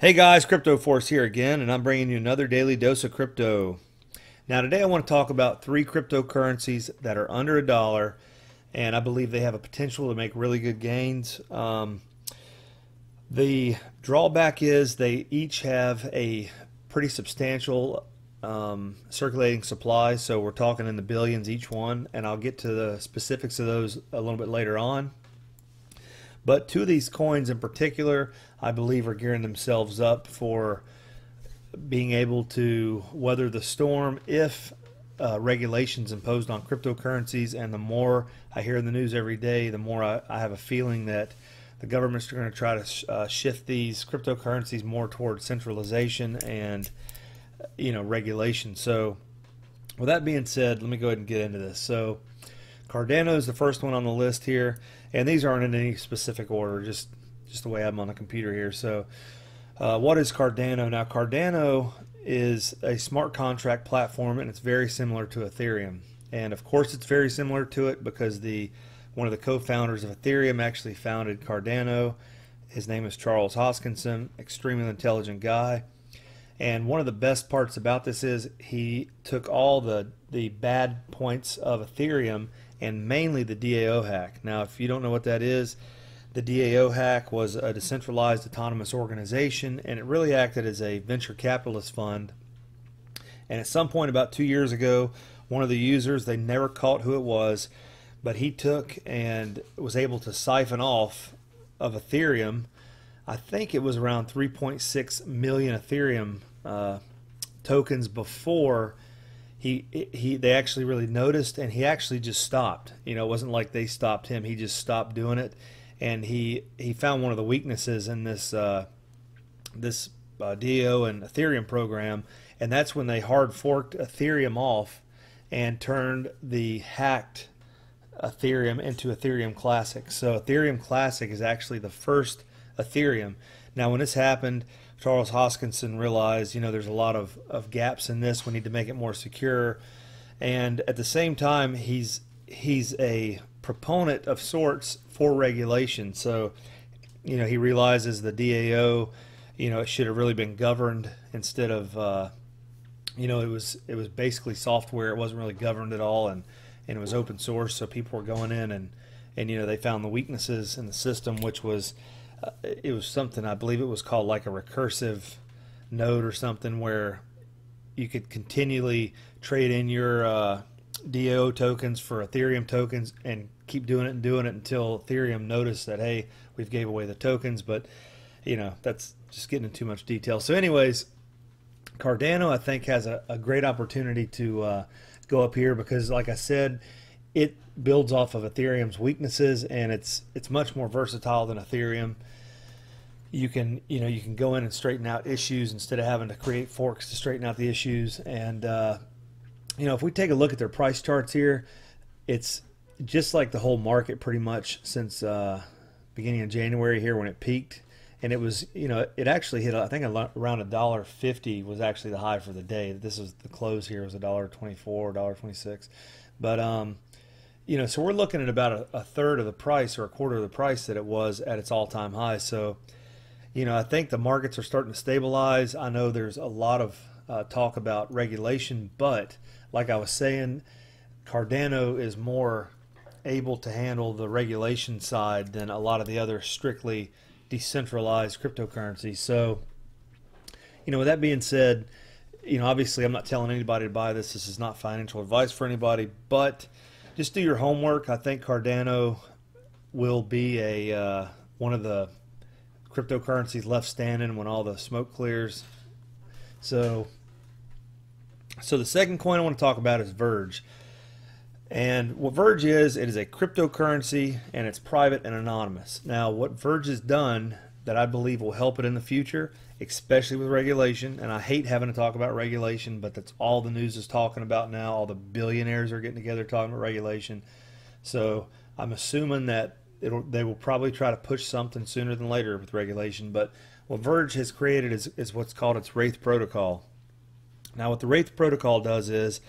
Hey guys, Crypto Force here again, and I'm bringing you another daily dose of crypto. Now today I want to talk about three cryptocurrencies that are under a dollar, and I believe they have a potential to make really good gains. The drawback is they each have a pretty substantial circulating supply, so we're talking in the billions each one, and I'll get to the specifics of those a little bit later on. But two of these coins in particular, I believe, are gearing themselves up for being able to weather the storm if regulations imposed on cryptocurrencies. And the more I hear in the news every day, the more I have a feeling that the governments are going to try to shift these cryptocurrencies more towards centralization and regulation. So with that being said, let me go ahead and get into this. So Cardano is the first one on the list here, and these aren't in any specific order, just the way I'm on the computer here. So what is Cardano? Now Cardano is a smart contract platform, and it's very similar to Ethereum. And of course it's very similar to it because one of the co-founders of Ethereum actually founded Cardano. His name is Charles Hoskinson, extremely intelligent guy. And one of the best parts about this is he took all the bad points of Ethereum and mainly the DAO hack. Now, if you don't know what that is, the DAO hack was a decentralized autonomous organization, and it really acted as a venture capitalist fund. And at some point about 2 years ago, one of the users, they never caught who it was, but he took and was able to siphon off of Ethereum. I think it was around 3.6 million Ethereum tokens before they actually really noticed, and he actually just stopped. It wasn't like they stopped him. He just stopped doing it, and he found one of the weaknesses in this DAO and Ethereum program, and that's when they hard forked Ethereum off and turned the hacked Ethereum into Ethereum Classic. So Ethereum Classic is actually the first Ethereum. Now when this happened, Charles Hoskinson realized, there's a lot of gaps in this. We need to make it more secure. And at the same time, he's a proponent of sorts for regulation. So, he realizes the DAO, it should have really been governed instead of, it was basically software. It wasn't really governed at all, and it was open source. So people were going in and they found the weaknesses in the system, which was it was something, I believe it was called like a recursive node or something, where you could continually trade in your DAO tokens for Ethereum tokens and keep doing it until Ethereum noticed that, hey, we've gave away the tokens. But that's just getting into too much detail. So anyways, Cardano I think has a great opportunity to go up here because, like I said, it builds off of Ethereum's weaknesses, and it's much more versatile than Ethereum. You can go in and straighten out issues instead of having to create forks to straighten out the issues. And if we take a look at their price charts here, it's just like the whole market pretty much since beginning of January here when it peaked, and it was it actually hit, I think, around $1.50 was actually the high for the day. This was the close here, was $1.24, $1.26, but so we're looking at about a third of the price or a quarter of the price that it was at its all-time high. So I think the markets are starting to stabilize. I know there's a lot of talk about regulation, but like I was saying, Cardano is more able to handle the regulation side than a lot of the other strictly decentralized cryptocurrencies. So with that being said, obviously I'm not telling anybody to buy this. This is not financial advice for anybody, but just do your homework. I think Cardano will be one of the cryptocurrencies left standing when all the smoke clears. So the second coin I want to talk about is Virg. And what Virg is, it is a cryptocurrency, and it's private and anonymous. Now what Virg has done that I believe will help it in the future, especially with regulation, and I hate having to talk about regulation, but that's all the news is talking about now. All the billionaires are getting together talking about regulation. So I'm assuming that they will probably try to push something sooner than later with regulation. But what Virg has created is what's called its Wraith protocol. Now what the Wraith protocol does is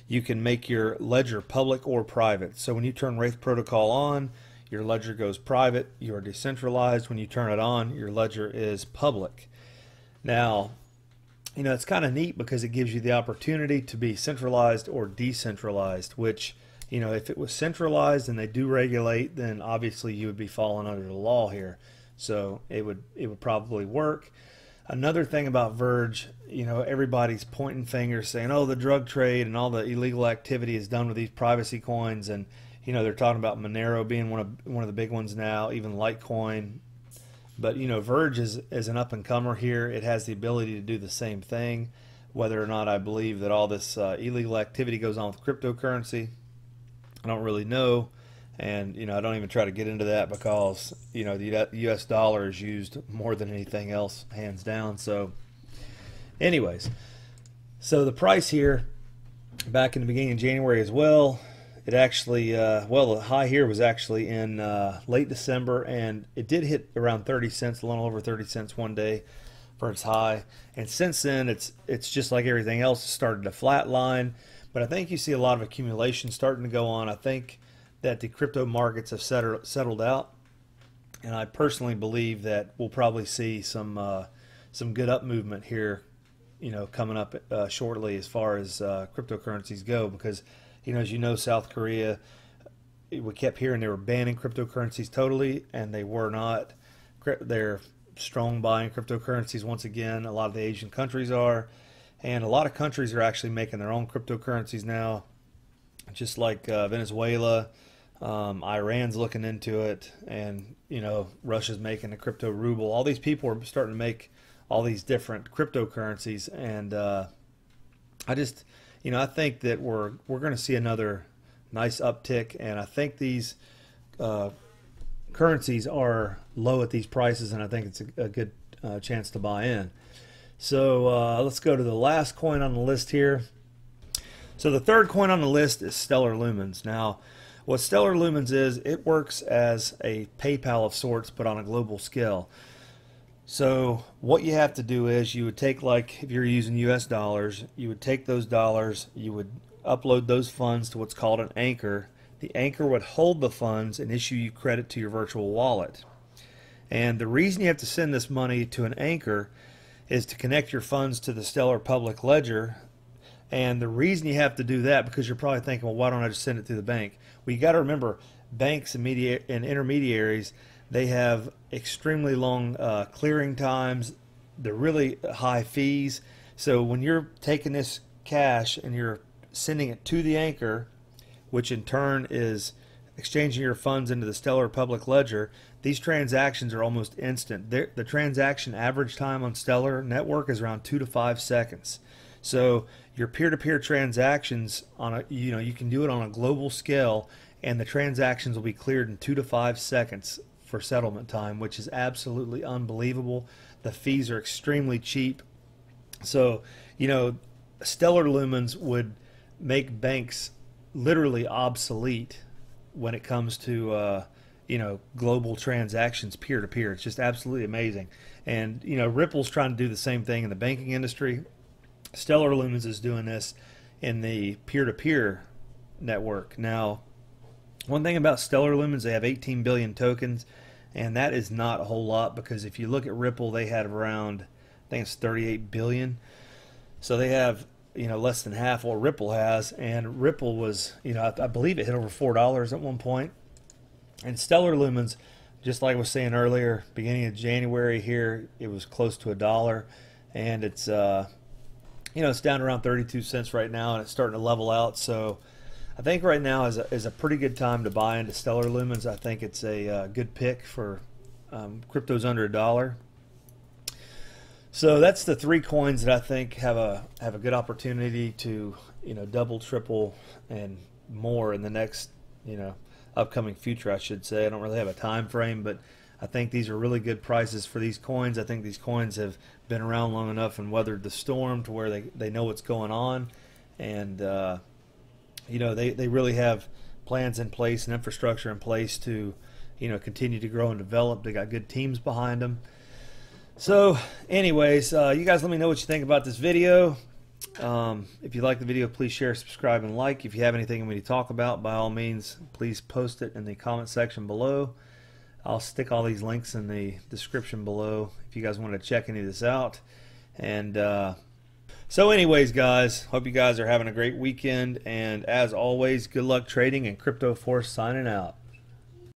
you can make your ledger public or private. So when you turn Wraith protocol on, your ledger goes private. You are decentralized. When you turn it on, your ledger is public. Now, it's kind of neat because it gives you the opportunity to be centralized or decentralized, which, if it was centralized and they do regulate, then obviously you would be falling under the law here. So it would probably work. Another thing about Virg, everybody's pointing fingers saying, oh, the drug trade and all the illegal activity is done with these privacy coins. And, they're talking about Monero being one of the big ones now, even Litecoin. But Virg is an up and comer here. It has the ability to do the same thing. Whether or not I believe that all this illegal activity goes on with cryptocurrency, I don't really know. And I don't even try to get into that because the U.S. dollar is used more than anything else, hands down. So, anyways, so the price here back in the beginning of January as well. It actually, the high here was actually in late December, and it did hit around 30 cents, a little over 30 cents one day for its high. And since then, it's just like everything else, it started to flatline. But I think you see a lot of accumulation starting to go on. I think that the crypto markets have settled out, and I personally believe that we'll probably see some good up movement here, coming up shortly as far as cryptocurrencies go, because as South Korea, we kept hearing they were banning cryptocurrencies totally, and they were not. They're strong buying cryptocurrencies once again. A lot of the Asian countries are, and a lot of countries are actually making their own cryptocurrencies now, just like Venezuela. Iran's looking into it, and Russia's making a crypto ruble. All these people are starting to make all these different cryptocurrencies, and I think that we're going to see another nice uptick, and I think these currencies are low at these prices, and I think it's a good chance to buy in. So let's go to the last coin on the list here. So the third coin on the list is Stellar Lumens. Now, what Stellar Lumens is, it works as a PayPal of sorts, but on a global scale. So what you have to do is you would take, like if you're using US dollars, you would take those dollars, you would upload those funds to what's called an anchor. The anchor would hold the funds and issue you credit to your virtual wallet. And the reason you have to send this money to an anchor is to connect your funds to the Stellar public ledger. And the reason you have to do that, because you're probably thinking, well, why don't I just send it to the bank? Well, you got to remember, banks and intermediaries, they have extremely long clearing times. They're really high fees. So when you're taking this cash and you're sending it to the anchor, which in turn is exchanging your funds into the Stellar public ledger, these transactions are almost instant. The transaction average time on Stellar network is around 2 to 5 seconds. So your peer-to-peer transactions you can do it on a global scale, and the transactions will be cleared in 2 to 5 seconds for settlement time, which is absolutely unbelievable. The fees are extremely cheap. So, Stellar Lumens would make banks literally obsolete when it comes to global transactions peer to peer. It's just absolutely amazing. And Ripple's trying to do the same thing in the banking industry. Stellar Lumens is doing this in the peer-to-peer network. Now, one thing about Stellar Lumens, they have 18 billion tokens, and that is not a whole lot, because if you look at Ripple, they had around, I think it's 38 billion. So they have less than half what Ripple has, and Ripple was, I believe it hit over $4 at one point. And Stellar Lumens, just like I was saying earlier, beginning of January here, it was close to $1, and it's it's down around 32 cents right now, and it's starting to level out. So I think right now is a pretty good time to buy into Stellar Lumens. I think it's a good pick for cryptos under $1. So that's the three coins that I think have a good opportunity to double, triple, and more in the next upcoming future, I should say. I don't really have a time frame, but I think these are really good prices for these coins. I think these coins have been around long enough and weathered the storm to where they know what's going on, and they really have plans in place and infrastructure in place to continue to grow and develop. They got good teams behind them. So anyways, you guys let me know what you think about this video. If you like the video, please share, subscribe, and like. If you have anything you want me to talk about, by all means, please post it in the comment section below. I'll stick all these links in the description below if you guys want to check any of this out. And so anyways, guys, hope you guys are having a great weekend. And as always, good luck trading, and Crypto Force signing out.